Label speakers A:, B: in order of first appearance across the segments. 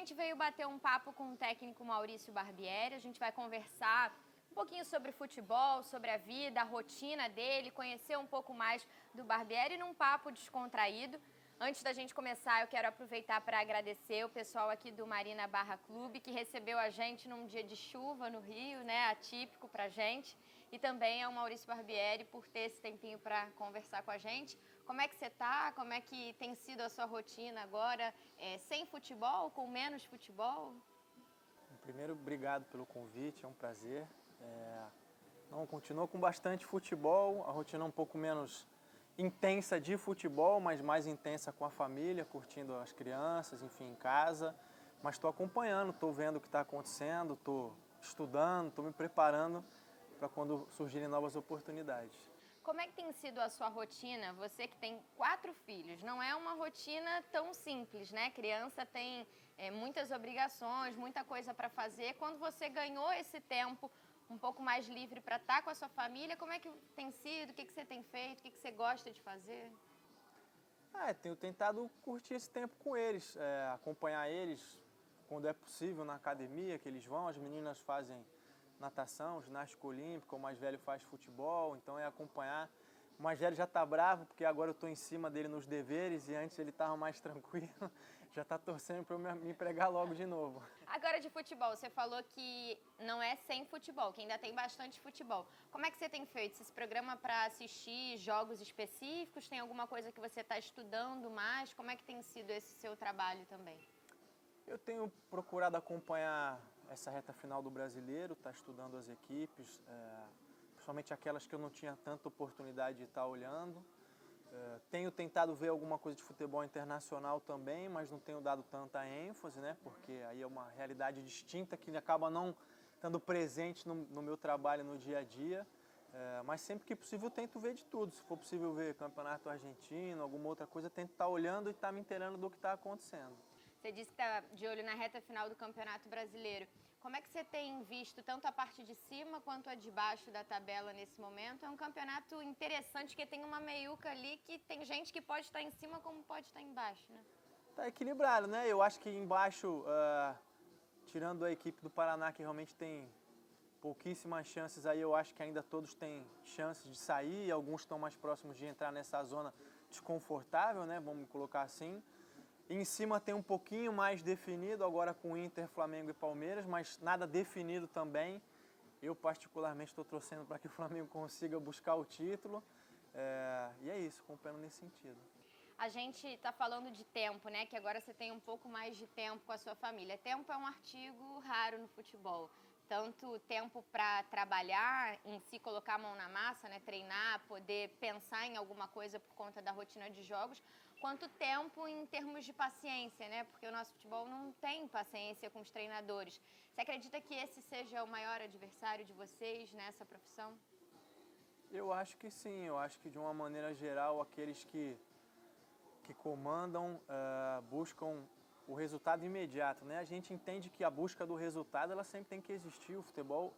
A: gente veio bater um papo com o técnico Maurício Barbieri. A gente vai conversar um pouquinho sobre futebol, sobre a vida, a rotina dele, conhecer um pouco mais do Barbieri num papo descontraído. Antes da gente começar, eu quero aproveitar para agradecer o pessoal aqui do Marina Barra Clube, que recebeu a gente num dia de chuva no Rio, né, atípico pra gente. E também ao Maurício Barbieri por ter esse tempinho para conversar com a gente. Como é que você tá? Como é que tem sido a sua rotina agora, sem futebol, com menos futebol?
B: Primeiro, obrigado pelo convite, é um prazer. Não, continua com bastante futebol, a rotina é um pouco menos intensa de futebol, mas mais intensa com a família, curtindo as crianças, enfim, em casa. Mas estou acompanhando, estou vendo o que está acontecendo, estou estudando, estou me preparando para quando surgirem novas oportunidades.
A: Como é que tem sido a sua rotina? Você que tem 4 filhos, não é uma rotina tão simples, né? Criança tem muitas obrigações, muita coisa para fazer. Quando você ganhou esse tempo um pouco mais livre para estar com a sua família, como é que tem sido? O que você tem feito? O que você gosta de fazer?
B: Tenho tentado curtir esse tempo com eles, acompanhar eles quando é possível na academia que eles vão. As meninas fazem natação, ginástica olímpica, o mais velho faz futebol, então é acompanhar. O mais velho já está bravo porque agora eu estou em cima dele nos deveres e antes ele estava mais tranquilo, já está torcendo para eu me empregar logo de novo.
A: Agora de futebol, você falou que não é sem futebol, que ainda tem bastante futebol. Como é que você tem feito? Você se programa para assistir jogos específicos? Tem alguma coisa que você está estudando mais? Como é que tem sido esse seu trabalho também?
B: Eu tenho procurado acompanhar essa reta final do Brasileiro, estar estudando as equipes, principalmente aquelas que eu não tinha tanta oportunidade de estar olhando. Tenho tentado ver alguma coisa de futebol internacional também, mas não tenho dado tanta ênfase, né? Porque aí é uma realidade distinta que acaba não estando presente no meu trabalho no dia a dia. Mas sempre que possível eu tento ver de tudo. Se for possível ver campeonato argentino, alguma outra coisa, eu tento estar olhando e estar me inteirando do que está acontecendo.
A: Você disse que está de olho na reta final do Campeonato Brasileiro. Como é que você tem visto tanto a parte de cima quanto a de baixo da tabela nesse momento? É um campeonato interessante que tem uma meiuca ali que tem gente que pode estar em cima como pode estar embaixo, né?
B: Tá equilibrado, né? Eu acho que embaixo, tirando a equipe do Paraná, que realmente tem pouquíssimas chances, aí eu acho que ainda todos têm chances de sair, alguns estão mais próximos de entrar nessa zona desconfortável, né? Vamos colocar assim. E em cima tem um pouquinho mais definido, agora com Inter, Flamengo e Palmeiras, mas nada definido também. Eu particularmente estou torcendo para que o Flamengo consiga buscar o título. E é isso, acompanhando nesse sentido.
A: A gente está falando de tempo, né? Que agora você tem um pouco mais de tempo com a sua família. Tempo é um artigo raro no futebol. Tanto tempo para trabalhar, em si colocar a mão na massa, né? Treinar, poder pensar em alguma coisa por conta da rotina de jogos, quanto tempo em termos de paciência, né? Porque o nosso futebol não tem paciência com os treinadores. Você acredita que esse seja o maior adversário de vocês nessa profissão?
B: Eu acho que sim, eu acho que de uma maneira geral aqueles que comandam buscam o resultado imediato, né? A gente entende que a busca do resultado ela sempre tem que existir, o futebol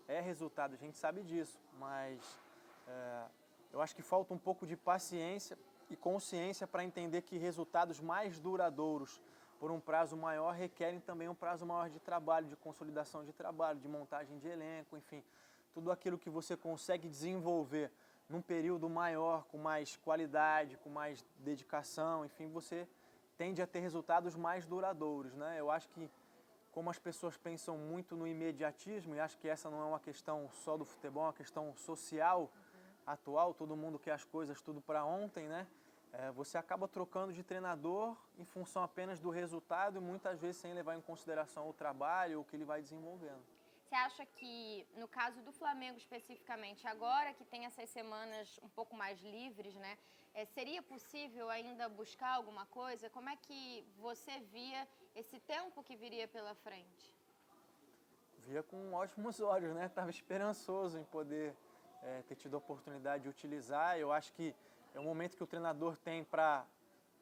B: é resultado, a gente sabe disso, mas eu acho que falta um pouco de paciência e consciência para entender que resultados mais duradouros por um prazo maior requerem também um prazo maior de trabalho, de consolidação de trabalho, de montagem de elenco, enfim, tudo aquilo que você consegue desenvolver num período maior, com mais qualidade, com mais dedicação, enfim, você tende a ter resultados mais duradouros, né? Eu acho que como as pessoas pensam muito no imediatismo, e acho que essa não é uma questão só do futebol, é uma questão social atual, todo mundo quer as coisas tudo para ontem, né? Você acaba trocando de treinador em função apenas do resultado e muitas vezes sem levar em consideração o trabalho, o que ele vai desenvolvendo.
A: Você acha que, no caso do Flamengo especificamente, agora que tem essas semanas um pouco mais livres, né, seria possível ainda buscar alguma coisa? Como é que você via esse tempo que viria pela frente?
B: Via com ótimos olhos, né? Estava esperançoso em poder ter tido a oportunidade de utilizar. Eu acho que é um momento que o treinador tem para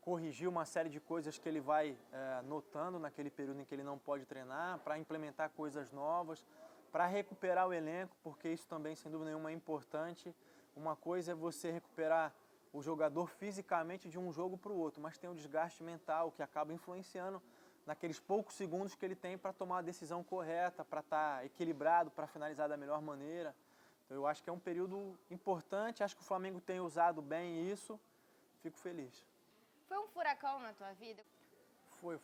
B: corrigir uma série de coisas que ele vai notando naquele período em que ele não pode treinar, para implementar coisas novas, para recuperar o elenco, porque isso também, sem dúvida nenhuma, é importante. Uma coisa é você recuperar o jogador fisicamente de um jogo para o outro, mas tem o desgaste mental que acaba influenciando naqueles poucos segundos que ele tem para tomar a decisão correta, para estar equilibrado, para finalizar da melhor maneira. Então eu acho que é um período importante, acho que o Flamengo tem usado bem isso, fico feliz.
A: Foi um furacão na tua vida?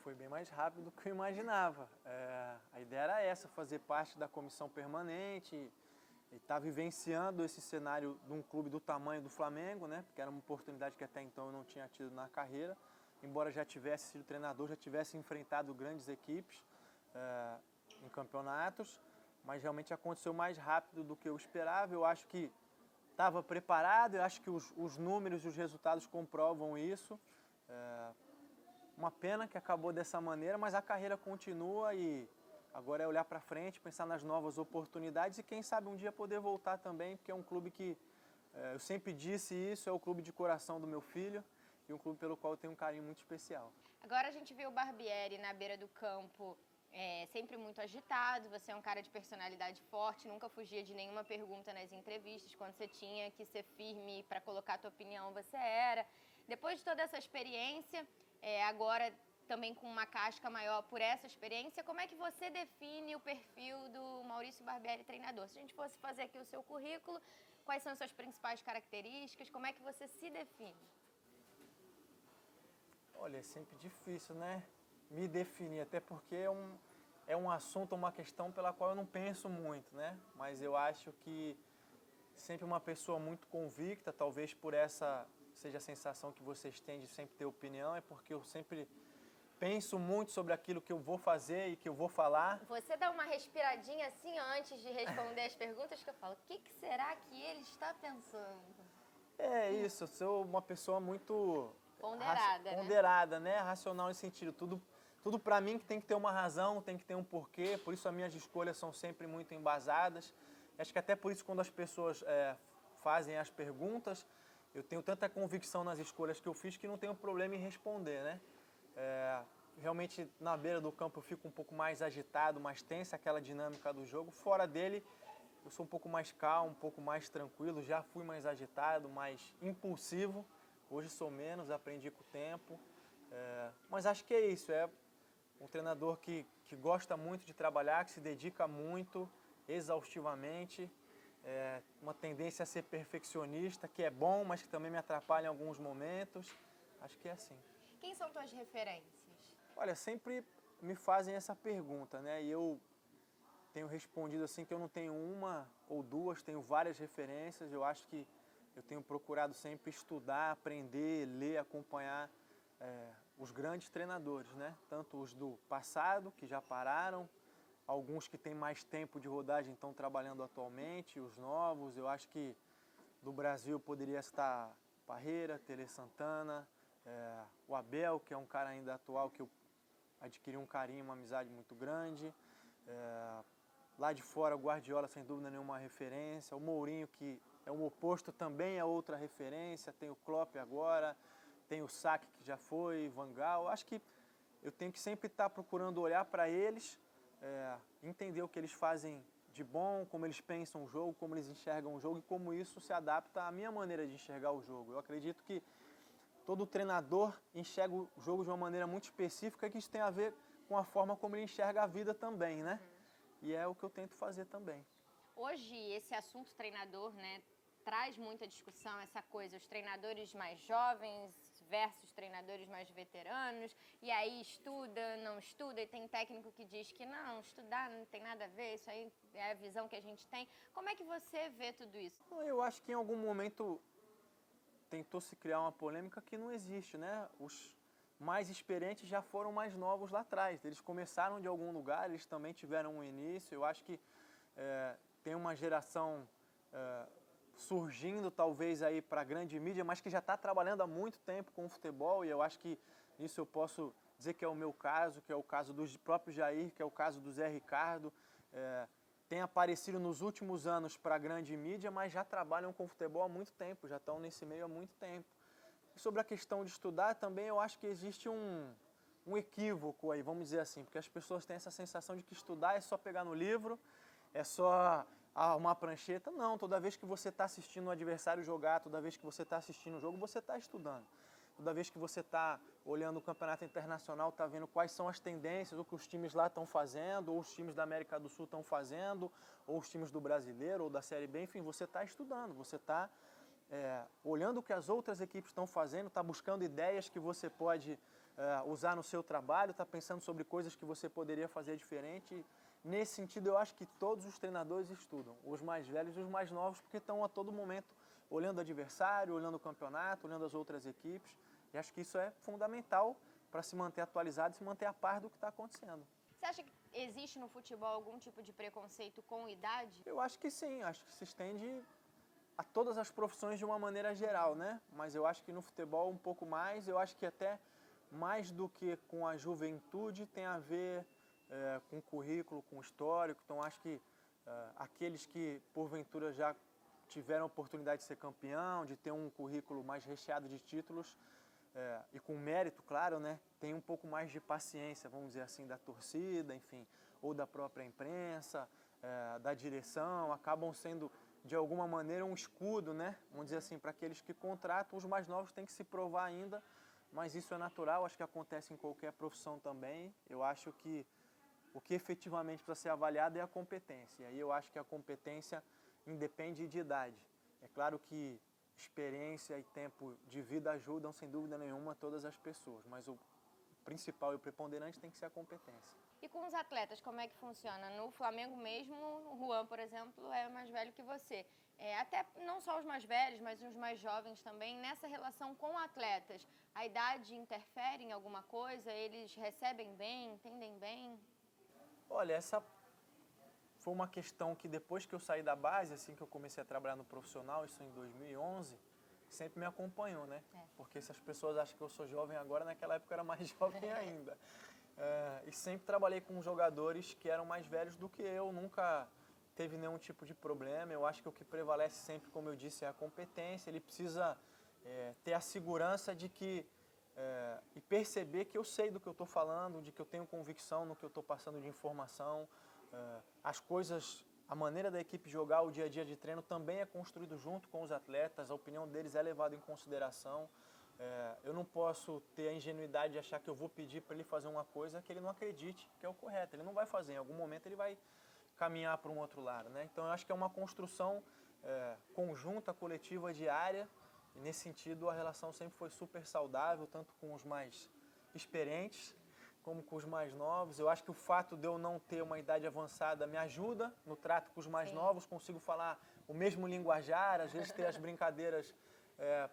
B: Foi bem mais rápido do que eu imaginava. A ideia era essa, fazer parte da comissão permanente e estar vivenciando esse cenário de um clube do tamanho do Flamengo, né? Porque era uma oportunidade que até então eu não tinha tido na carreira, embora já tivesse sido treinador, já tivesse enfrentado grandes equipes em campeonatos, mas realmente aconteceu mais rápido do que eu esperava. Eu acho que estava preparado, eu acho que os números e os resultados comprovam isso. Uma pena que acabou dessa maneira, mas a carreira continua e agora é olhar para frente, pensar nas novas oportunidades e quem sabe um dia poder voltar também, porque é um clube que, eu sempre disse isso, é o clube de coração do meu filho e um clube pelo qual eu tenho um carinho muito especial.
A: Agora a gente viu o Barbieri na beira do campo, sempre muito agitado, você é um cara de personalidade forte, nunca fugia de nenhuma pergunta nas entrevistas, quando você tinha que ser firme para colocar a tua opinião, você era. Depois de toda essa experiência, agora também com uma casca maior por essa experiência, como é que você define o perfil do Maurício Barbieri treinador? Se a gente fosse fazer aqui o seu currículo, quais são as suas principais características, como é que você se define?
B: Olha, é sempre difícil, né? Me definir, até porque é um assunto, uma questão pela qual eu não penso muito, né? Mas eu acho que sempre uma pessoa muito convicta, talvez por essa seja a sensação que vocês têm de sempre ter opinião, é porque eu sempre penso muito sobre aquilo que eu vou fazer e que eu vou falar.
A: Você dá uma respiradinha assim antes de responder as perguntas que eu falo, o que será que ele está pensando?
B: É isso, eu sou uma pessoa muito
A: ponderada,
B: né? Racional nesse sentido. Tudo para mim que tem que ter uma razão, tem que ter um porquê, por isso as minhas escolhas são sempre muito embasadas. Acho que até por isso quando as pessoas fazem as perguntas, eu tenho tanta convicção nas escolhas que eu fiz que não tenho problema em responder, né? Realmente na beira do campo eu fico um pouco mais agitado, mais tenso, aquela dinâmica do jogo. Fora dele, eu sou um pouco mais calmo, um pouco mais tranquilo. Já fui mais agitado, mais impulsivo. Hoje sou menos, aprendi com o tempo. Mas acho que é isso, é um treinador que gosta muito de trabalhar, que se dedica muito, exaustivamente. Uma tendência a ser perfeccionista, que é bom, mas que também me atrapalha em alguns momentos. Acho que é assim.
A: Quem são tuas referências?
B: Olha, sempre me fazem essa pergunta, né? E eu tenho respondido assim que eu não tenho uma ou duas, tenho várias referências. Eu acho que eu tenho procurado sempre estudar, aprender, ler, acompanhar os grandes treinadores, né? Tanto os do passado, que já pararam, alguns que têm mais tempo de rodagem estão trabalhando atualmente, os novos. Eu acho que do Brasil poderia estar Parreira, Tele Santana, o Abel, que é um cara ainda atual que eu adquiri um carinho, uma amizade muito grande. Lá de fora, o Guardiola, sem dúvida nenhuma, referência. O Mourinho, que é o oposto, também é outra referência. Tem o Klopp agora, tem o Saka, que já foi, Van Gaal. Acho que eu tenho que sempre estar procurando olhar para eles, entender o que eles fazem de bom, como eles pensam o jogo, como eles enxergam o jogo e como isso se adapta à minha maneira de enxergar o jogo. Eu acredito que todo treinador enxerga o jogo de uma maneira muito específica, que isso tem a ver com a forma como ele enxerga a vida também, né? E é o que eu tento fazer também.
A: Hoje, esse assunto treinador, né, traz muita discussão, essa coisa, os treinadores mais jovens versus treinadores mais veteranos, e aí estuda, não estuda, e tem técnico que diz que não, estudar não tem nada a ver, isso aí é a visão que a gente tem. Como é que você vê tudo isso?
B: Eu acho que em algum momento tentou se criar uma polêmica que não existe, né? Os mais experientes já foram mais novos lá atrás. Eles começaram de algum lugar, eles também tiveram um início. Eu acho que tem uma geração surgindo talvez aí para a grande mídia, mas que já está trabalhando há muito tempo com o futebol, e eu acho que isso eu posso dizer que é o meu caso, que é o caso do próprio Jair, que é o caso do Zé Ricardo. Tem aparecido nos últimos anos para a grande mídia, mas já trabalham com futebol há muito tempo, já estão nesse meio há muito tempo. E sobre a questão de estudar, também eu acho que existe um equívoco aí, vamos dizer assim, porque as pessoas têm essa sensação de que estudar é só pegar no livro, é só arrumar a prancheta. Não, toda vez que você está assistindo o adversário jogar, toda vez que você está assistindo o jogo, você está estudando. toda vez que você está olhando o campeonato internacional, está vendo quais são as tendências, o que os times lá estão fazendo, ou os times da América do Sul estão fazendo, ou os times do Brasileiro, ou da Série B, enfim, você está estudando, você está olhando o que as outras equipes estão fazendo, está buscando ideias que você pode usar no seu trabalho, está pensando sobre coisas que você poderia fazer diferente. Nesse sentido, eu acho que todos os treinadores estudam, os mais velhos e os mais novos, porque estão a todo momento olhando o adversário, olhando o campeonato, olhando as outras equipes. E acho que isso é fundamental para se manter atualizado e se manter a par do que está acontecendo.
A: Você acha que existe no futebol algum tipo de preconceito com idade?
B: Eu acho que sim, acho que se estende a todas as profissões de uma maneira geral, né? Mas eu acho que no futebol um pouco mais, eu acho que até mais do que com a juventude tem a ver com o currículo, com o histórico. Então acho que aqueles que porventura já tiveram a oportunidade de ser campeão, de ter um currículo mais recheado de títulos e com mérito, claro, né? Tem um pouco mais de paciência, vamos dizer assim, da torcida, enfim, ou da própria imprensa, da direção, acabam sendo de alguma maneira um escudo, né? Vamos dizer assim, para aqueles que contratam, os mais novos têm que se provar ainda, mas isso é natural, acho que acontece em qualquer profissão também. Eu acho que o que efetivamente precisa ser avaliado é a competência. E aí eu acho que a competência independe de idade. É claro que experiência e tempo de vida ajudam, sem dúvida nenhuma, todas as pessoas, mas o principal e o preponderante tem que ser a competência.
A: E com os atletas, como é que funciona? No Flamengo mesmo, o Juan, por exemplo, é mais velho que você. Até não só os mais velhos, mas os mais jovens também. Nessa relação com atletas, a idade interfere em alguma coisa? Eles recebem bem, entendem bem?
B: Olha, essa foi uma questão que depois que eu saí da base, assim que eu comecei a trabalhar no profissional, isso em 2011, sempre me acompanhou, né? Porque se as pessoas acham que eu sou jovem agora, naquela época eu era mais jovem ainda. E sempre trabalhei com jogadores que eram mais velhos do que eu, nunca teve nenhum tipo de problema. Eu acho que o que prevalece sempre, como eu disse, é a competência. Ele precisa ter a segurança de que e perceber que eu sei do que eu estou falando, de que eu tenho convicção no que eu estou passando de informação. As coisas, a maneira da equipe jogar, o dia a dia de treino também é construído junto com os atletas, a opinião deles é levada em consideração. Eu não posso ter a ingenuidade de achar que eu vou pedir para ele fazer uma coisa que ele não acredite que é o correto. Ele não vai fazer, em algum momento ele vai caminhar para um outro lado, né? Então eu acho que é uma construção conjunta, coletiva, diária, e nesse sentido a relação sempre foi super saudável, tanto com os mais experientes como com os mais novos. Eu acho que o fato de eu não ter uma idade avançada me ajuda no trato com os mais novos, consigo falar o mesmo linguajar, às vezes ter as brincadeiras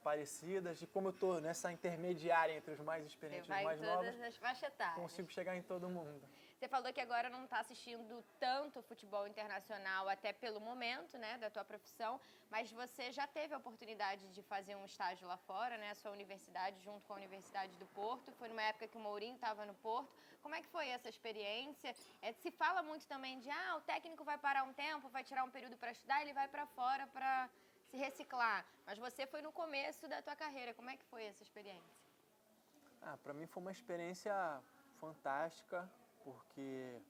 B: parecidas, e como eu estou nessa intermediária entre os mais experientes e os mais novos,
A: as faixas etárias.
B: Consigo chegar em todo mundo.
A: Você falou que agora não está assistindo tanto futebol internacional, até pelo momento, né, da tua profissão, mas você já teve a oportunidade de fazer um estágio lá fora, né, a sua universidade, junto com a Universidade do Porto. Foi numa época que o Mourinho estava no Porto. Como é que foi essa experiência? Se fala muito também de, o técnico vai parar um tempo, vai tirar um período para estudar, ele vai para fora para se reciclar. Mas você foi no começo da tua carreira. Como é que foi essa experiência?
B: Para mim foi uma experiência fantástica, porque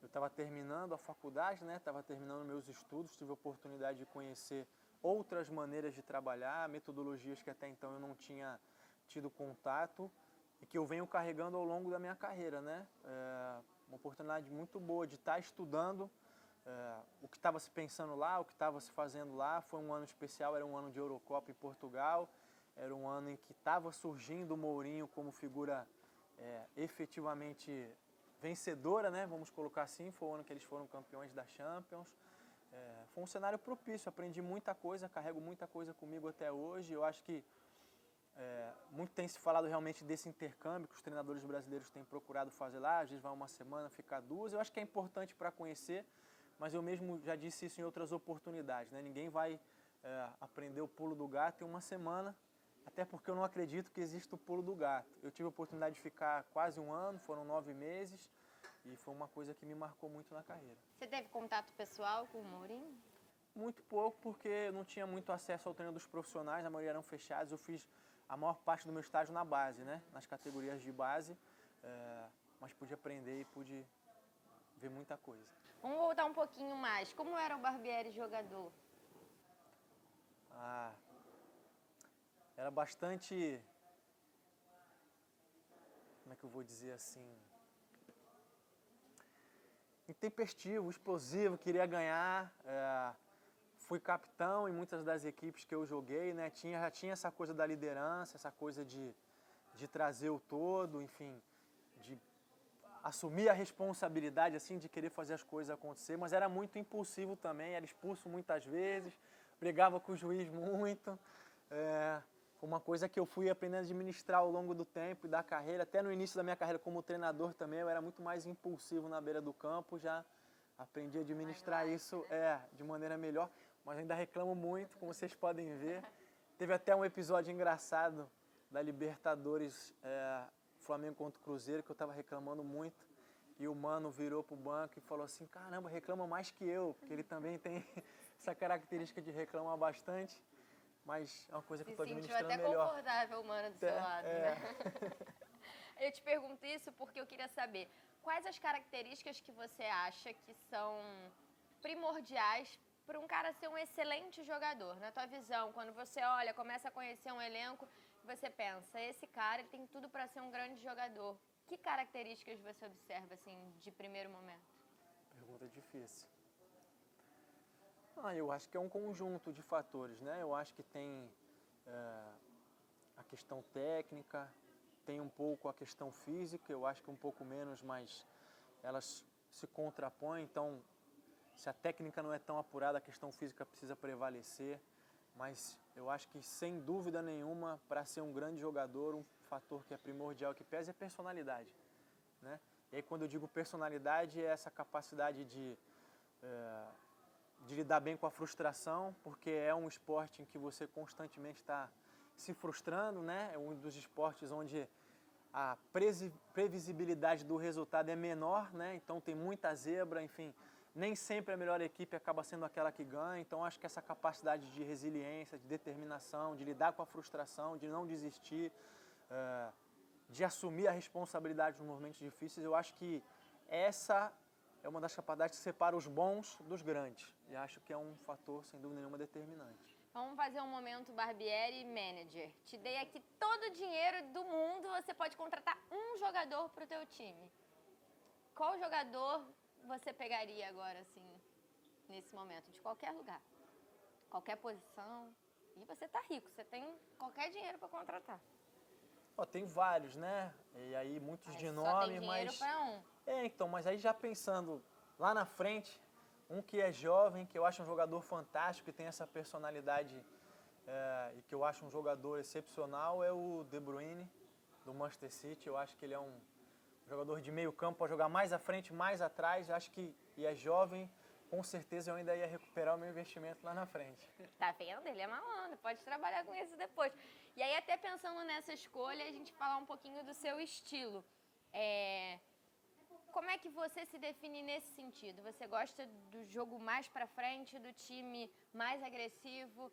B: eu estava terminando a faculdade, né? Estava terminando meus estudos, tive a oportunidade de conhecer outras maneiras de trabalhar, metodologias que até então eu não tinha tido contato e que eu venho carregando ao longo da minha carreira, né? Uma oportunidade muito boa de estar estudando o que estava se pensando lá, o que estava se fazendo lá. Foi um ano especial, era um ano de Eurocopa em Portugal, era um ano em que estava surgindo o Mourinho como figura efetivamente vencedora, né? Vamos colocar assim. Foi o ano que eles foram campeões da Champions. Foi um cenário propício, aprendi muita coisa, carrego muita coisa comigo até hoje. Eu acho que muito tem se falado realmente desse intercâmbio que os treinadores brasileiros têm procurado fazer lá. Às vezes vai uma semana, fica duas. Eu acho que é importante para conhecer, mas eu mesmo já disse isso em outras oportunidades, né? Ninguém vai aprender o pulo do gato em uma semana, até porque eu não acredito que exista o pulo do gato. Eu tive a oportunidade de ficar quase um ano, foram 9 meses, e foi uma coisa que me marcou muito na carreira.
A: Você teve contato pessoal com o Mourinho?
B: Muito pouco, porque eu não tinha muito acesso ao treino dos profissionais, a maioria eram fechados. Eu fiz a maior parte do meu estágio na base, né? Nas categorias de base, mas pude aprender e pude ver muita coisa.
A: Vamos voltar um pouquinho mais. Como era o Barbieri jogador?
B: Era bastante como é que eu vou dizer assim, intempestivo, explosivo, queria ganhar. Fui capitão em muitas das equipes que eu joguei, né? Já tinha essa coisa da liderança, essa coisa de trazer o todo, enfim, de assumir a responsabilidade, assim, de querer fazer as coisas acontecer, mas era muito impulsivo também, era expulso muitas vezes, brigava com o juiz muito. Foi uma coisa que eu fui aprendendo a administrar ao longo do tempo e da carreira. Até no início da minha carreira como treinador também, eu era muito mais impulsivo na beira do campo, já aprendi a administrar isso de maneira melhor, mas ainda reclamo muito, como vocês podem ver. Teve até um episódio engraçado da Libertadores, Flamengo contra o Cruzeiro, que eu estava reclamando muito, e o mano virou pro banco e falou assim, caramba, reclama mais que eu, porque ele também tem essa característica de reclamar bastante, mas é uma coisa que eu estou administrando melhor.
A: Se sentiu até confortável, mano, do seu lado, né? Eu te pergunto isso porque eu queria saber, quais as características que você acha que são primordiais para um cara ser um excelente jogador? Na tua visão, quando você olha, começa a conhecer um elenco, você pensa, esse cara ele tem tudo para ser um grande jogador. Que características você observa, assim, de primeiro momento?
B: Pergunta difícil. Eu acho que é um conjunto de fatores, né? Eu acho que tem a questão técnica, tem um pouco a questão física, eu acho que um pouco menos, mas elas se contrapõem, então se a técnica não é tão apurada, a questão física precisa prevalecer. Mas eu acho que, sem dúvida nenhuma, para ser um grande jogador, um fator que é primordial, que pesa, é personalidade, né? E aí, quando eu digo personalidade, é essa capacidade de lidar bem com a frustração, porque é um esporte em que você constantemente está se frustrando, né? É um dos esportes onde a previsibilidade do resultado é menor, né? Então tem muita zebra, enfim, nem sempre a melhor equipe acaba sendo aquela que ganha. Então acho que essa capacidade de resiliência, de determinação, de lidar com a frustração, de não desistir, de assumir a responsabilidade nos momentos difíceis, eu acho que essa é uma das capacidades que separa os bons dos grandes. E acho que é um fator, sem dúvida nenhuma, determinante.
A: Vamos fazer um momento Barbieri Manager. Te dei aqui todo o dinheiro do mundo, você pode contratar um jogador para o teu time. Qual jogador você pegaria agora, assim, nesse momento? De qualquer lugar, qualquer posição. E você tá rico, você tem qualquer dinheiro para contratar.
B: Tem vários, né? E aí muitos de nome,
A: só tem dinheiro para um.
B: Então, mas aí já pensando lá na frente, um que é jovem, que eu acho um jogador fantástico, que tem essa personalidade e que eu acho um jogador excepcional, é o De Bruyne, do Manchester City. Eu acho que ele é um jogador de meio campo, para jogar mais à frente, mais atrás. Eu acho que, e é jovem, com certeza eu ainda ia recuperar o meu investimento lá na frente.
A: Tá vendo? Ele é malandro, pode trabalhar com isso depois. E aí, até pensando nessa escolha, a gente falar um pouquinho do seu estilo. Como é que você se define nesse sentido? Você gosta do jogo mais pra frente, do time mais agressivo?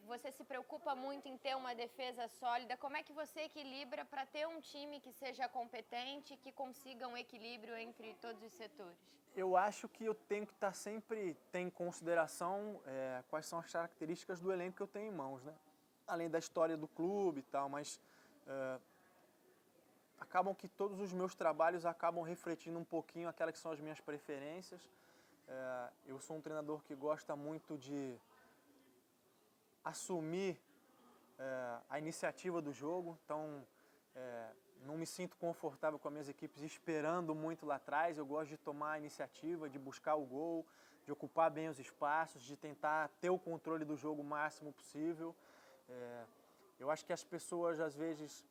A: Você se preocupa muito em ter uma defesa sólida? Como é que você equilibra para ter um time que seja competente, que consiga um equilíbrio entre todos os setores?
B: Eu acho que eu tenho que estar sempre em consideração quais são as características do elenco que eu tenho em mãos, né? Além da história do clube e tal, mas acabam que todos os meus trabalhos acabam refletindo um pouquinho aquelas que são as minhas preferências. Eu sou um treinador que gosta muito de assumir a iniciativa do jogo, então não me sinto confortável com as minhas equipes esperando muito lá atrás. Eu gosto de tomar a iniciativa, de buscar o gol, de ocupar bem os espaços, de tentar ter o controle do jogo o máximo possível. Eu acho que as pessoas às vezes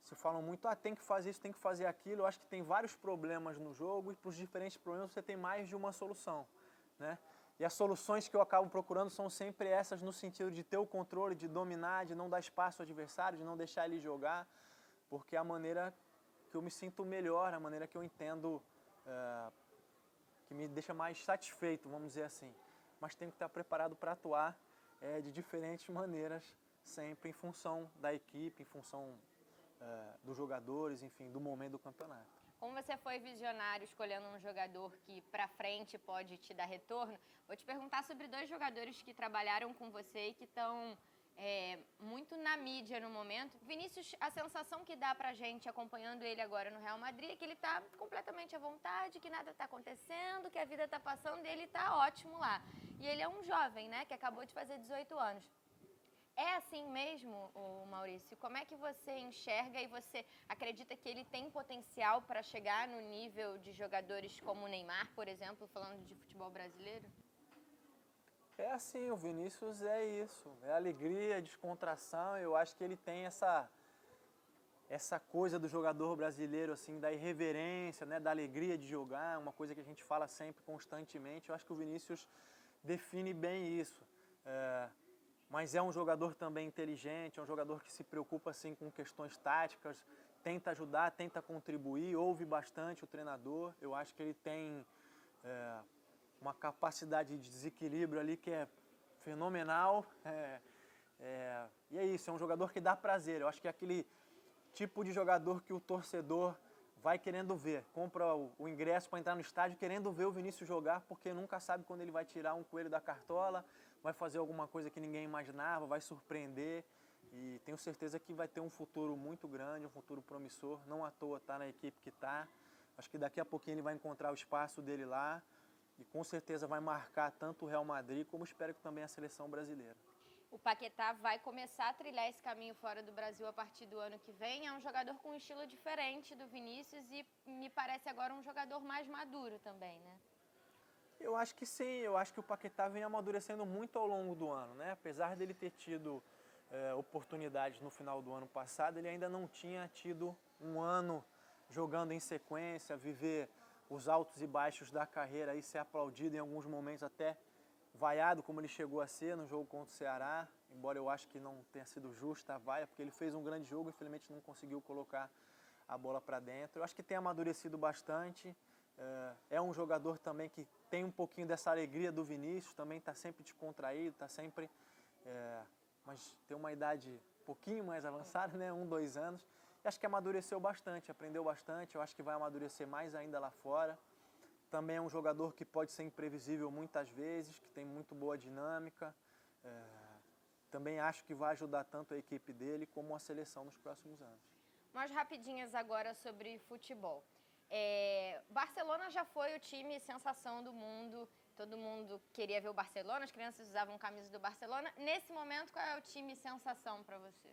B: se falam muito, tem que fazer isso, tem que fazer aquilo. Eu acho que tem vários problemas no jogo e para os diferentes problemas você tem mais de uma solução, né? E as soluções que eu acabo procurando são sempre essas, no sentido de ter o controle, de dominar, de não dar espaço ao adversário, de não deixar ele jogar, porque é a maneira que eu me sinto melhor, a maneira que eu entendo, que me deixa mais satisfeito, vamos dizer assim. Mas tenho que estar preparado para atuar de diferentes maneiras, sempre em função da equipe, em função dos jogadores, enfim, do momento do campeonato.
A: Como você foi visionário escolhendo um jogador que pra frente pode te dar retorno, vou te perguntar sobre dois jogadores que trabalharam com você e que estão muito na mídia no momento. Vinícius, a sensação que dá pra gente acompanhando ele agora no Real Madrid é que ele tá completamente à vontade, que nada tá acontecendo, que a vida tá passando e ele tá ótimo lá. E ele é um jovem, né, que acabou de fazer 18 anos. É assim mesmo, Maurício? Como é que você enxerga e você acredita que ele tem potencial para chegar no nível de jogadores como o Neymar, por exemplo, falando de futebol brasileiro?
B: É assim, o Vinícius é isso, é alegria, descontração. Eu acho que ele tem essa coisa do jogador brasileiro, assim, da irreverência, né, da alegria de jogar, uma coisa que a gente fala sempre, constantemente. Eu acho que o Vinícius define bem isso. Mas é um jogador também inteligente, é um jogador que se preocupa assim, com questões táticas, tenta ajudar, tenta contribuir, ouve bastante o treinador. Eu acho que ele tem uma capacidade de desequilíbrio ali que é fenomenal. E é isso, é um jogador que dá prazer. Eu acho que é aquele tipo de jogador que o torcedor vai querendo ver. Compra o ingresso para entrar no estádio querendo ver o Vinícius jogar, porque nunca sabe quando ele vai tirar um coelho da cartola, vai fazer alguma coisa que ninguém imaginava, vai surpreender. E tenho certeza que vai ter um futuro muito grande, um futuro promissor. Não à toa está na equipe que está. Acho que daqui a pouquinho ele vai encontrar o espaço dele lá. E com certeza vai marcar tanto o Real Madrid, como espero que também a seleção brasileira.
A: O Paquetá vai começar a trilhar esse caminho fora do Brasil a partir do ano que vem. É um jogador com um estilo diferente do Vinícius e me parece agora um jogador mais maduro também, né?
B: Eu acho que sim, eu acho que o Paquetá vem amadurecendo muito ao longo do ano, né? Apesar dele ter tido oportunidades no final do ano passado, ele ainda não tinha tido um ano jogando em sequência, viver os altos e baixos da carreira e ser aplaudido em alguns momentos, até vaiado como ele chegou a ser no jogo contra o Ceará, embora eu acho que não tenha sido justa a vaia, porque ele fez um grande jogo, infelizmente não conseguiu colocar a bola para dentro. Eu acho que tem amadurecido bastante, é um jogador também que tem um pouquinho dessa alegria do Vinícius, também está sempre descontraído, está sempre... mas tem uma idade um pouquinho mais avançada, né? 1, 2 anos. E acho que amadureceu bastante, aprendeu bastante, eu acho que vai amadurecer mais ainda lá fora. Também é um jogador que pode ser imprevisível muitas vezes, que tem muito boa dinâmica. Também acho que vai ajudar tanto a equipe dele como a seleção nos próximos anos.
A: Umas rapidinhas agora sobre futebol. Barcelona já foi o time sensação do mundo, todo mundo queria ver o Barcelona, as crianças usavam camisa do Barcelona. Nesse momento, qual é o time sensação para você?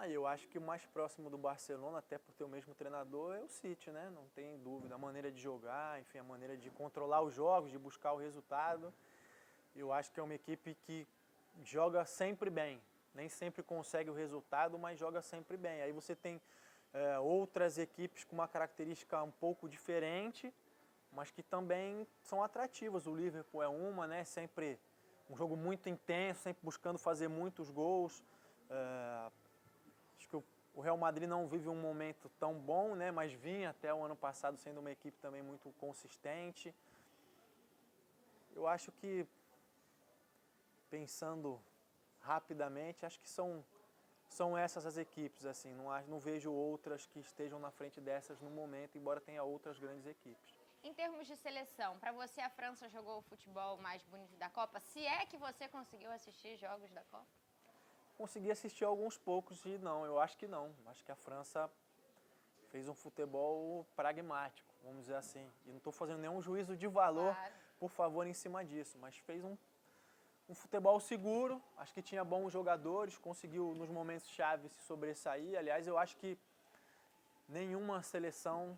B: Eu acho que o mais próximo do Barcelona, até por ter o mesmo treinador, é o City, né? Não tem dúvida. A maneira de jogar, enfim, a maneira de controlar os jogos, de buscar o resultado. Eu acho que é uma equipe que joga sempre bem. Nem sempre consegue o resultado, mas joga sempre bem. Aí você tem outras equipes com uma característica um pouco diferente, mas que também são atrativas. O Liverpool é uma, né? Sempre um jogo muito intenso, sempre buscando fazer muitos gols. Acho que o Real Madrid não vive um momento tão bom, né? Mas vinha até o ano passado sendo uma equipe também muito consistente. Eu acho que, pensando rapidamente, acho que são essas as equipes, assim, não vejo outras que estejam na frente dessas no momento, embora tenha outras grandes equipes.
A: Em termos de seleção, para você a França jogou o futebol mais bonito da Copa? Se é que você conseguiu assistir jogos da Copa?
B: Consegui assistir alguns poucos e não, eu acho que não. Acho que a França fez um futebol pragmático, vamos dizer assim. E não estou fazendo nenhum juízo de valor, claro, por favor, em cima disso, mas fez um futebol seguro, acho que tinha bons jogadores, conseguiu nos momentos chaves se sobressair. Aliás, eu acho que nenhuma seleção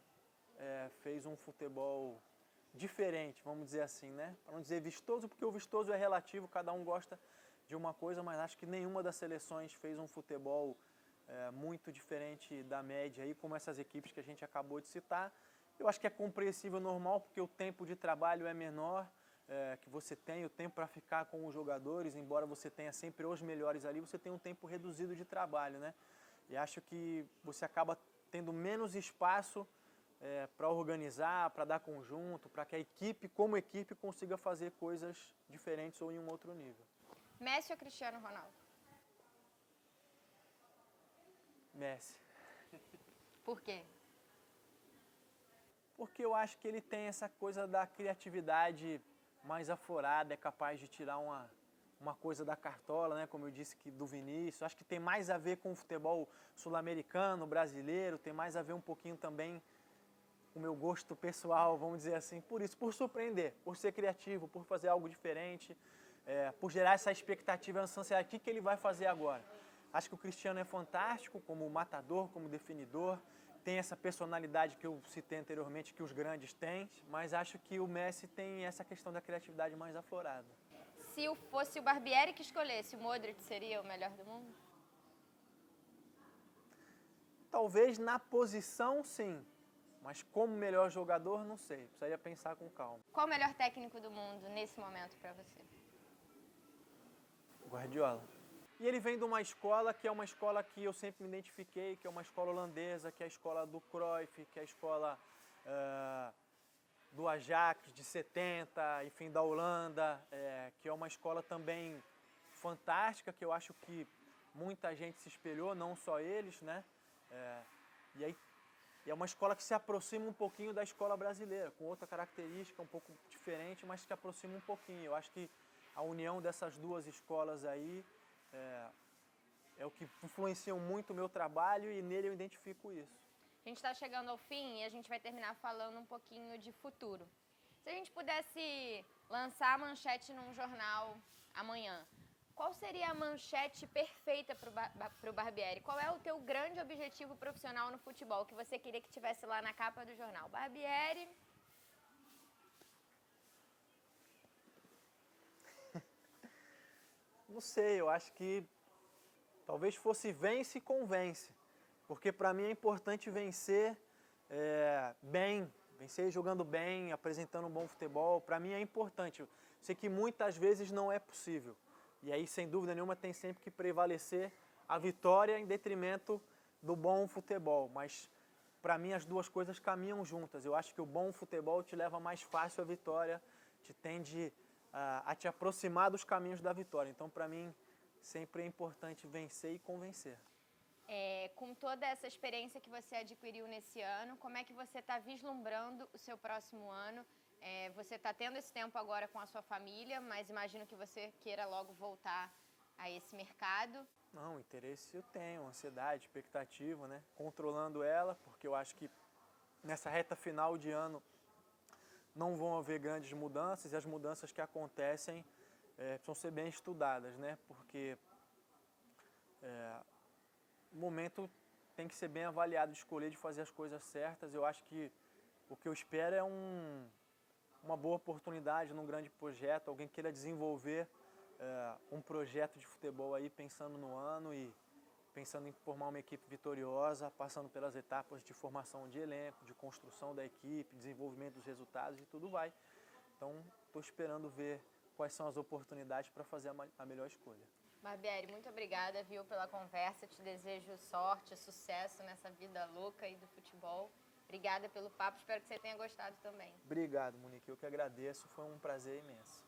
B: fez um futebol diferente, vamos dizer assim, né? Para não dizer vistoso, porque o vistoso é relativo, cada um gosta de uma coisa, mas acho que nenhuma das seleções fez um futebol muito diferente da média, aí, como essas equipes que a gente acabou de citar. Eu acho que é compreensível, normal, porque o tempo de trabalho é menor, que você tem o tempo para ficar com os jogadores, embora você tenha sempre os melhores ali, você tem um tempo reduzido de trabalho, né? E acho que você acaba tendo menos espaço para organizar, para dar conjunto, para que a equipe, como equipe, consiga fazer coisas diferentes ou em um outro nível.
A: Messi ou Cristiano Ronaldo?
B: Messi.
A: Por quê?
B: Porque eu acho que ele tem essa coisa da criatividade mais aflorada, é capaz de tirar uma coisa da cartola, né? Como eu disse, que do Vinícius. Acho que tem mais a ver com o futebol sul-americano, brasileiro, tem mais a ver um pouquinho também com o meu gosto pessoal, vamos dizer assim, por isso, por surpreender, por ser criativo, por fazer algo diferente, por gerar essa expectativa e essa ansiedade. O que ele vai fazer agora? Acho que o Cristiano é fantástico como matador, como definidor, tem essa personalidade que eu citei anteriormente, que os grandes têm, mas acho que o Messi tem essa questão da criatividade mais aflorada.
A: Se fosse o Barbieri que escolhesse, o Modric seria o melhor do mundo?
B: Talvez na posição, sim. Mas como melhor jogador, não sei. Precisaria pensar com calma.
A: Qual o melhor técnico do mundo nesse momento para você?
B: Guardiola. E ele vem de uma escola que é uma escola que eu sempre me identifiquei, que é uma escola holandesa, que é a escola do Cruyff, que é a escola do Ajax de 70, enfim, da Holanda, que é uma escola também fantástica, que eu acho que muita gente se espelhou, não só eles, né? E é uma escola que se aproxima um pouquinho da escola brasileira, com outra característica um pouco diferente, mas que aproxima um pouquinho. Eu acho que a união dessas duas escolas aí é o que influenciam muito o meu trabalho e nele eu identifico isso.
A: A gente está chegando ao fim e a gente vai terminar falando um pouquinho de futuro. Se a gente pudesse lançar a manchete num jornal amanhã, qual seria a manchete perfeita para o Barbieri? Qual é o teu grande objetivo profissional no futebol que você queria que tivesse lá na capa do jornal? Barbieri...
B: Não sei, eu acho que talvez fosse vence e convence. Porque para mim é importante vencer bem, vencer jogando bem, apresentando um bom futebol. Para mim é importante. Eu sei que muitas vezes não é possível. E aí, sem dúvida nenhuma, tem sempre que prevalecer a vitória em detrimento do bom futebol. Mas, para mim, as duas coisas caminham juntas. Eu acho que o bom futebol te leva mais fácil à vitória, te tende a te aproximar dos caminhos da vitória. Então, para mim, sempre é importante vencer e convencer.
A: Com toda essa experiência que você adquiriu nesse ano, como é que você está vislumbrando o seu próximo ano? Você está tendo esse tempo agora com a sua família, mas imagino que você queira logo voltar a esse mercado.
B: Não, interesse eu tenho, ansiedade, expectativa, né? Controlando ela, porque eu acho que nessa reta final de ano não vão haver grandes mudanças e as mudanças que acontecem precisam ser bem estudadas, né? Porque o momento tem que ser bem avaliado de escolher, de fazer as coisas certas. Eu acho que o que eu espero é uma boa oportunidade num grande projeto, alguém queira desenvolver um projeto de futebol aí pensando no ano e pensando em formar uma equipe vitoriosa, passando pelas etapas de formação de elenco, de construção da equipe, desenvolvimento dos resultados e tudo vai. Então, estou esperando ver quais são as oportunidades para fazer a melhor escolha.
A: Barbieri, muito obrigada, viu, pela conversa. Te desejo sorte, sucesso nessa vida louca aí do futebol. Obrigada pelo papo, espero que você tenha gostado também.
B: Obrigado, Monique, eu que agradeço, foi um prazer imenso.